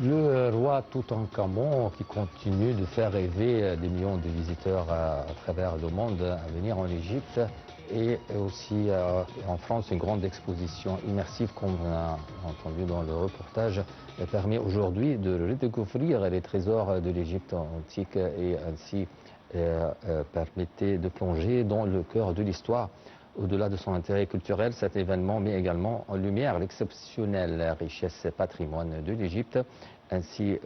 Le roi Toutankhamon qui continue de faire rêver des millions de visiteurs à travers le monde à venir en Égypte et aussi en France une grande exposition immersive comme on a entendu dans le reportage permet aujourd'hui de redécouvrir les trésors de l'Égypte antique et ainsi permettait de plonger dans le cœur de l'histoire. Au-delà de son intérêt culturel, cet événement met également en lumière l'exceptionnelle richesse patrimoine de l'Égypte ainsi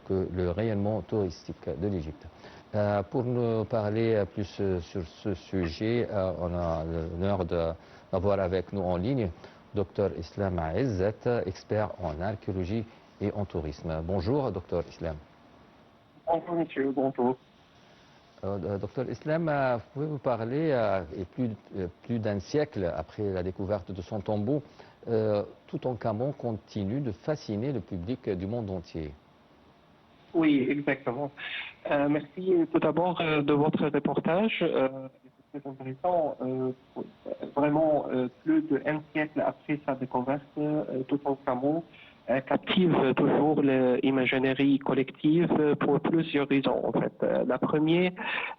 que le rayonnement touristique de l'Égypte. Pour nous parler plus sur ce sujet, on a l'honneur d'avoir avec nous en ligne Dr Islam Aizet, expert en archéologie et en tourisme. Bonjour Dr Islam. Bonjour monsieur, bonjour. Docteur Islam, pouvez-vous parler, plus d'un siècle après la découverte de son tombeau, Toutankhamon continue de fasciner le public du monde entier. Oui, exactement. Merci tout d'abord de votre reportage. C'est très intéressant. Vraiment, plus d'un siècle après sa découverte, Toutankhamon captive toujours l'imaginerie collective pour plusieurs raisons. En fait, la première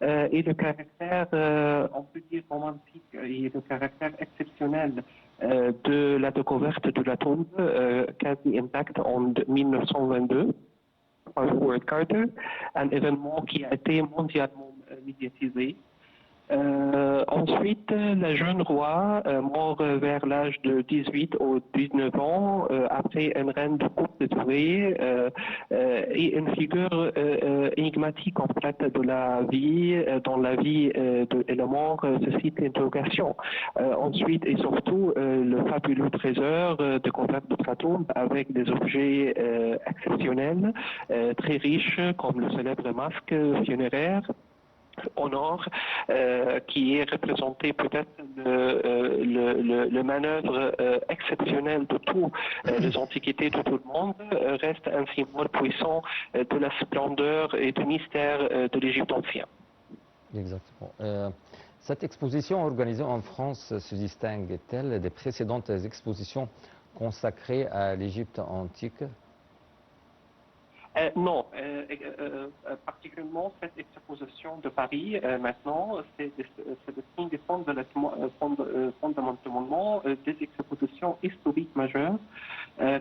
est le caractère, on peut dire romantique, et le caractère exceptionnel de la découverte de la tombe quasi intacte en 1922 par Howard Carter, un événement qui a été mondialement médiatisé. Ensuite, le jeune roi, mort vers l'âge de 18 ou 19 ans, après un règne de courte durée, est une figure énigmatique en fait de la vie, dans la vie et la mort suscite l'interrogation. Ensuite et surtout, le fabuleux trésor découvert de sa tombe avec des objets exceptionnels, très riches, comme le célèbre masque funéraire en or, qui est représenté peut-être le manœuvre exceptionnel de toutes les antiquités de tout le monde, reste un symbole puissant de la splendeur et du mystère de l'Égypte ancienne. Exactement. Cette exposition organisée en France se distingue-t-elle des précédentes expositions consacrées à l'Égypte antique? Non, particulièrement cette exposition de Paris maintenant, c'est le signe des fondamentalement des expositions historiques majeures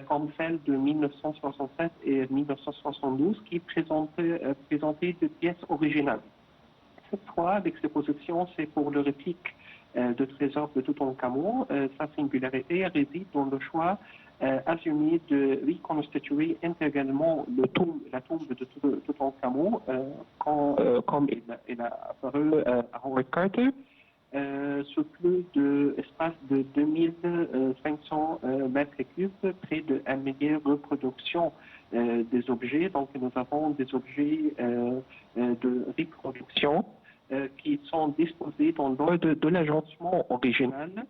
comme celle de 1967 et 1972 qui présentaient des pièces originales. Cette fois, l'exposition, c'est pour le réplique de trésors de Toutankhamon. Sa singularité réside dans le choix assumé de reconstituer intégralement la tombe de Toutankhamon comme il a apparu à Howard Carter sur plus d'espace de 2500 mètres cubes, près de 1 million de reproductions des objets. Donc nous avons des objets de reproduction qui sont disposés dans l'ordre de l'agencement original,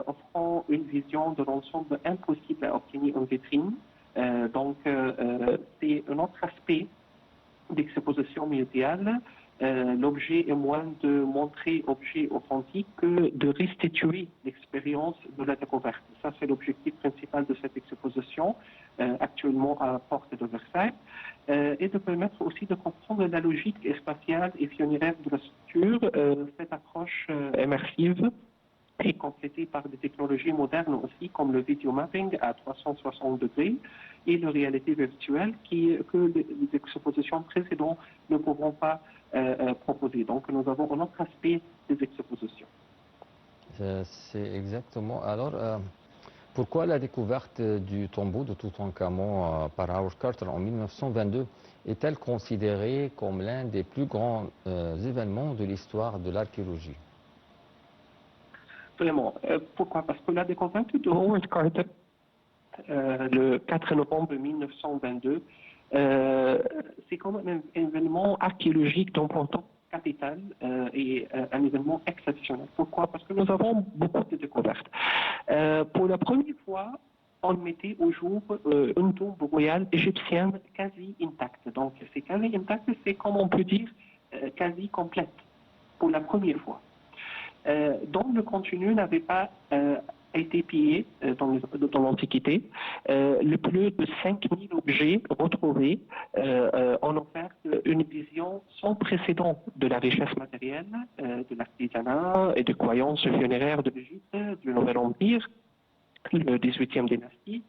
offrant une vision de l'ensemble impossible à obtenir en vitrine. C'est un autre aspect d'exposition muséale. L'objet est moins de montrer objet authentique que de restituer l'expérience de la découverte. Ça, c'est l'objectif principal de cette exposition, actuellement à la porte de Versailles, et de permettre aussi de comprendre la logique spatiale et funéraire de la structure. Cette approche immersive est complétée par des technologies modernes aussi, comme le video mapping à 360 degrés et la réalité virtuelle que les expositions précédentes ne pourront pas proposer. Donc, nous avons un autre aspect des expositions. C'est exactement. Alors, pourquoi la découverte du tombeau de Toutankhamon par Howard Carter en 1922 est-elle considérée comme l'un des plus grands événements de l'histoire de l'archéologie? Vraiment. Pourquoi? Parce que la découverte de Howard Carter, le 4 novembre 1922, c'est quand même un événement archéologique d'importance capitale et un événement exceptionnel. Pourquoi? Parce que nous avons beaucoup de découvertes. Pour la première fois, on mettait au jour une tombe royale égyptienne quasi intacte. Donc, c'est quasi intacte, c'est comme on peut dire quasi complète, pour la première fois. Dont le contenu n'avait pas a été pillé dans l'Antiquité. Le plus de 5000 objets retrouvés en offert une vision sans précédent de la richesse matérielle, de l'artisanat et des croyances funéraires de l'Égypte, du Nouvel Empire, le 18e dynastie.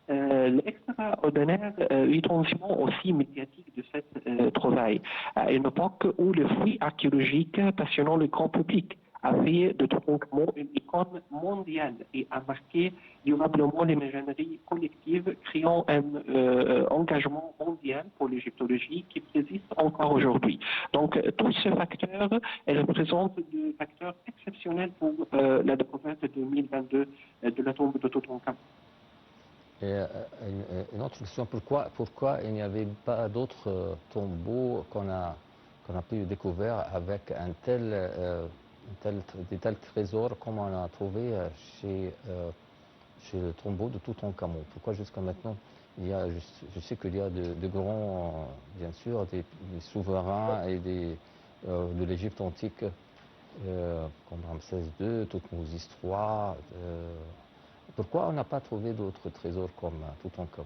L'extraordinaire étendement aussi médiatique de cette trouvaille, à une époque où le fruit archéologique passionnant le grand public a fait de Toutankhamon une icône mondiale et a marqué durablement l'imagerie collective, créant un engagement mondial pour l'égyptologie qui persiste encore aujourd'hui. Donc, tous ces facteurs, elles représentent des facteurs exceptionnels pour la découverte de 2022 de la tombe de Toutankhamon. Et une autre question, pourquoi il n'y avait pas d'autres tombeaux qu'on a pu découvrir avec des tels trésors comme on a trouvé chez le tombeau de Toutankhamon? Pourquoi jusqu'à maintenant je sais qu'il y a de grands, bien sûr, des souverains et de l'Égypte antique comme Ramsès II, Toutmosis III. Pourquoi on n'a pas trouvé d'autres trésors comme Toutankhamon?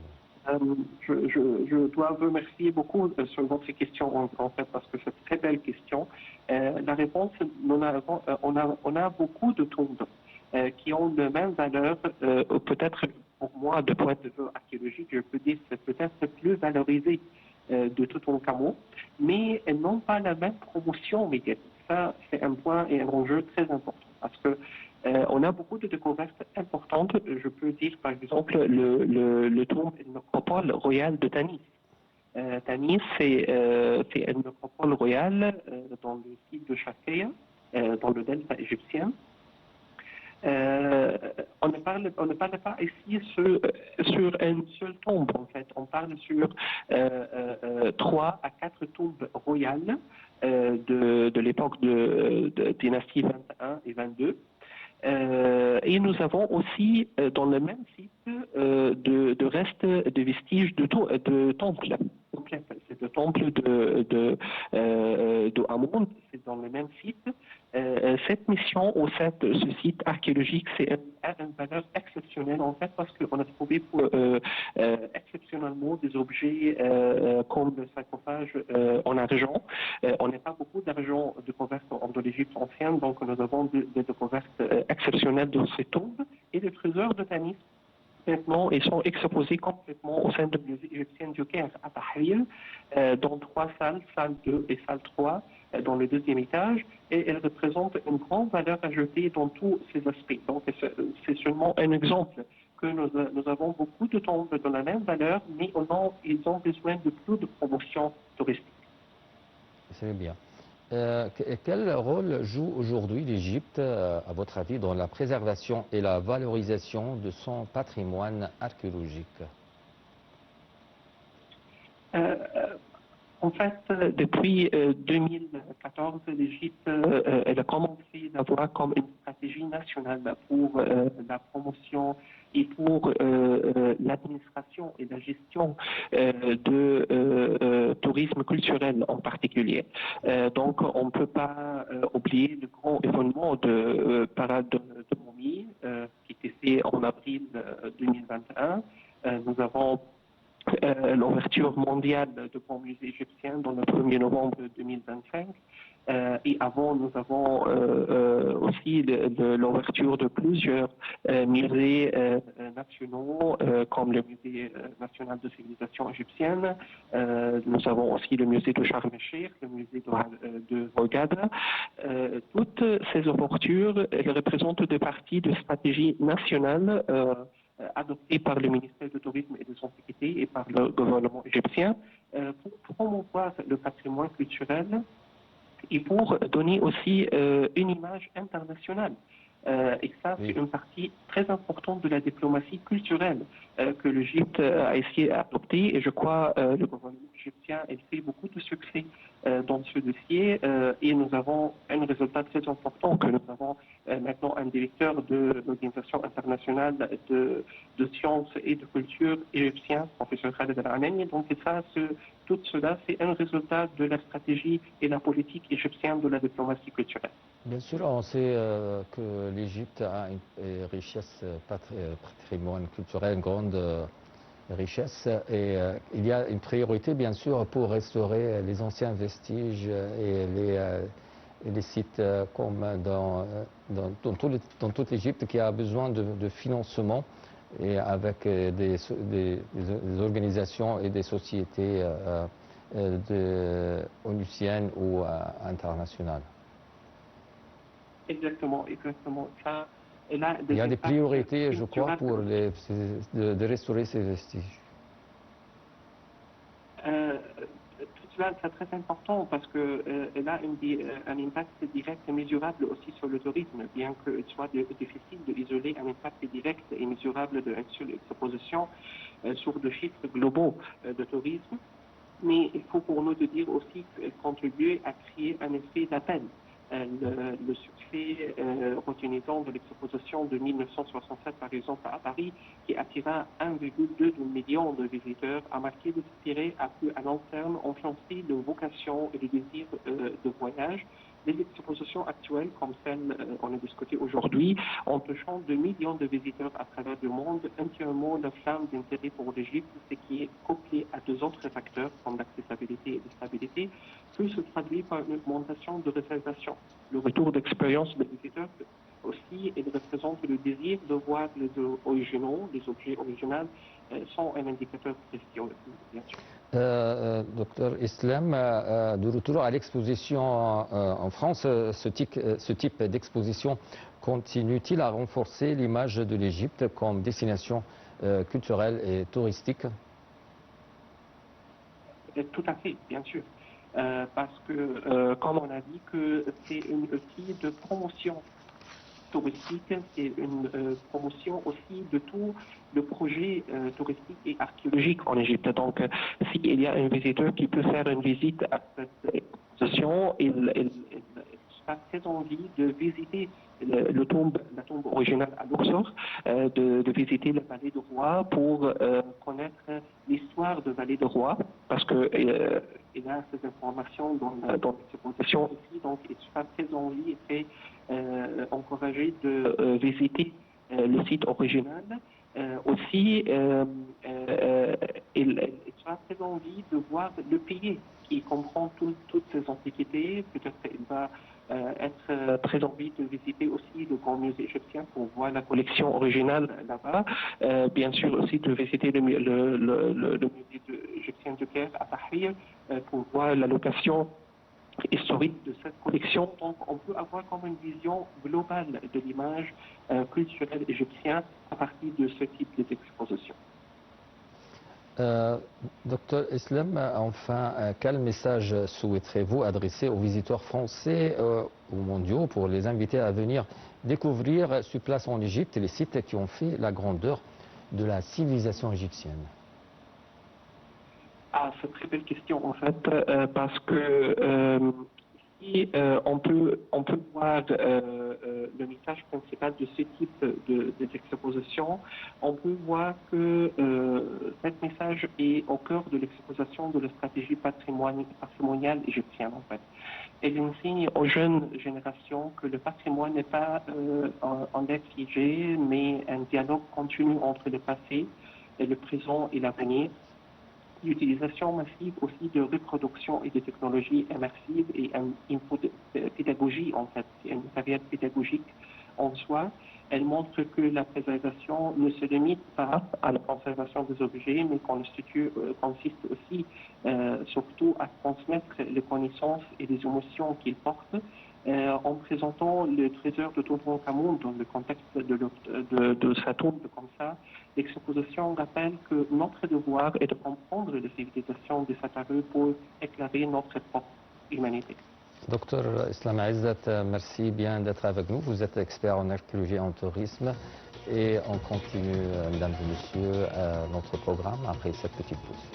Je dois vous remercier beaucoup sur votre question en fait parce que c'est une très belle question. La réponse, on a beaucoup de tombes qui ont la même valeur, peut-être pour moi, de point de vue archéologique, je peux dire que c'est peut-être plus valorisé de Toutankhamon, mais elles n'ont pas la même promotion médiatique. Ça, c'est un point et un enjeu très important parce que on a beaucoup de découvertes importantes. Je peux dire, par exemple, le tombe et le nécropole royal de Tanis. Tanis, c'est une nécropole royale dans le site de Charkeia, dans le delta égyptien. On ne parle pas ici sur une seule tombe, en fait. On parle sur 3 à 4 tombes royales de l'époque de dynastie 21 et 22. Et nous avons aussi dans le même site de restes, de vestiges de temples. C'est le temple de Amon, c'est dans le même site. Cette mission ou ce site archéologique, c'est une valeur exceptionnelle en fait parce qu'on a trouvé exceptionnellement des objets comme le sarcophage en argent. On n'a pas beaucoup d'argent découvert de l'Égypte ancienne, donc nous avons des découvertes exceptionnelles dans ces tombes et les trésors de Tanis. Maintenant, ils sont exposés complètement au sein de musée égyptien du Caire à Tahrir, dans 3 salles, salle 2 et salle 3, dans le 2e étage, et elles représentent une grande valeur ajoutée dans tous ces aspects. Donc, c'est seulement un exemple que nous avons beaucoup de tombes de la même valeur, mais ils ont besoin de plus de promotion touristique. C'est bien. Quel rôle joue aujourd'hui l'Égypte, à votre avis, dans la préservation et la valorisation de son patrimoine archéologique? En fait, depuis 2014, l'Égypte elle a commencé d'avoir comme une stratégie nationale pour la promotion et pour l'administration et la gestion de tourisme culturel en particulier. Donc, on ne peut pas oublier le grand événement de parade de momies qui était fait en avril 2021. Nous avons l'ouverture mondiale du Grand Musée égyptien dans le 1er novembre 2025. Et avant, nous avons aussi l'ouverture de plusieurs musées nationaux, comme le Musée national de civilisation égyptienne. Nous avons aussi le musée de Sharm el-Sheikh, le musée de Hurghada. Toutes ces ouvertures elles représentent des parties de stratégie nationale adoptée par le ministère du Tourisme et des Antiquités et par le gouvernement égyptien pour promouvoir le patrimoine culturel et pour donner aussi une image internationale. Et ça, c'est une partie très importante de la diplomatie culturelle que l'Égypte a essayé d'adopter. Et je crois le gouvernement égyptien, elle fait beaucoup de succès dans ce dossier et nous avons un résultat très important que nous avons maintenant un directeur de l'Organisation internationale de sciences et de culture égyptien, professeur Khaled Al-Anani. Donc tout cela, c'est un résultat de la stratégie et la politique égyptienne de la diplomatie culturelle. Bien sûr, on sait que l'Égypte a une richesse patrimoine culturel, une grande richesse. Et il y a une priorité, bien sûr, pour restaurer les anciens vestiges et les sites comme dans toute l'Égypte qui a besoin de financement et avec des organisations et des sociétés onusiennes ou internationales. Exactement. Ça, et là, il y a des priorités, je crois, pour de restaurer ces vestiges. Tout cela, c'est très important parce qu'elle a un impact direct et mesurable aussi sur le tourisme, bien qu'il soit difficile d'isoler un impact direct et mesurable d'une seule exposition sur des chiffres globaux de tourisme. Mais il faut pour nous de dire aussi qu'elle contribue à créer un effet d'appel. Le succès retenissant de l'exposition de 1967, par exemple, à Paris, qui attira 1,2 million de visiteurs, a marqué de s'inspirer à long terme, influencer de vocation et de désir de voyage. Les expositions actuelles, comme celle qu'on a discutée aujourd'hui, en touchant 2 millions de visiteurs à travers le monde, entièrement la flamme d'intérêt pour l'Égypte, ce qui est couplé à deux autres facteurs, comme l'accessibilité et la stabilité, peut se traduire par une augmentation de réservation. Le retour d'expérience des visiteurs aussi, il représente le désir de voir les originaux, les objets originaux, sont un indicateur précieux, bien sûr. Docteur Islam, de retour à l'exposition en France, ce type d'exposition continue-t-il à renforcer l'image de l'Égypte comme destination culturelle et touristique? Tout à fait, bien sûr. Parce que, comme on a dit, que c'est un outil de promotion touristique, c'est une promotion aussi de tout le projet touristique et archéologique en Égypte. Donc, s'il y a un visiteur qui peut faire une visite à cette exposition, il sera très envie de visiter la tombe originale à Luxor, de visiter le Palais du Roi pour connaître l'histoire du Palais du Roi, parce que il a ces informations dans l'exposition ici, donc il sera très envie et très encouragé de visiter le site original. Aussi, il sera très envie de voir le pays qui comprend toutes ces antiquités. Peut-être qu'il va être très envie de visiter aussi le Grand Musée égyptien pour voir la collection originale là-bas. Bien sûr aussi de visiter le musée égyptien de Caire à Tahrir pour voir la location historique de cette collection. Donc, on peut avoir comme une vision globale de l'image culturelle égyptienne à partir de ce type d'exposition. Docteur Islam, enfin, quel message souhaiterez-vous adresser aux visiteurs français ou mondiaux pour les inviter à venir découvrir sur place en Égypte les sites qui ont fait la grandeur de la civilisation égyptienne? Ah, c'est une très belle question en fait, parce que si on peut voir le message principal de ce type d'exposition, on peut voir que cet message est au cœur de l'exposition de la stratégie patrimoniale égyptienne en fait. Elle enseigne aux jeunes générations que le patrimoine n'est pas un être figé, mais un dialogue continu entre le passé, et le présent et l'avenir. L'utilisation massive aussi de reproduction et de technologies immersives et une pédagogie en fait, une carrière pédagogique en soi. Elle montre que la préservation ne se limite pas à la conservation des objets, mais consiste aussi surtout à transmettre les connaissances et les émotions qu'ils portent. En présentant le trésor de Toutankhamon dans le contexte de sa tombe comme ça, l'exposition rappelle que notre devoir est de comprendre les civilisations des disparues pour éclairer notre propre humanité. Docteur Islam Aizat, merci bien d'être avec nous. Vous êtes expert en archéologie et en tourisme. Et on continue, mesdames et messieurs, notre programme après cette petite pause.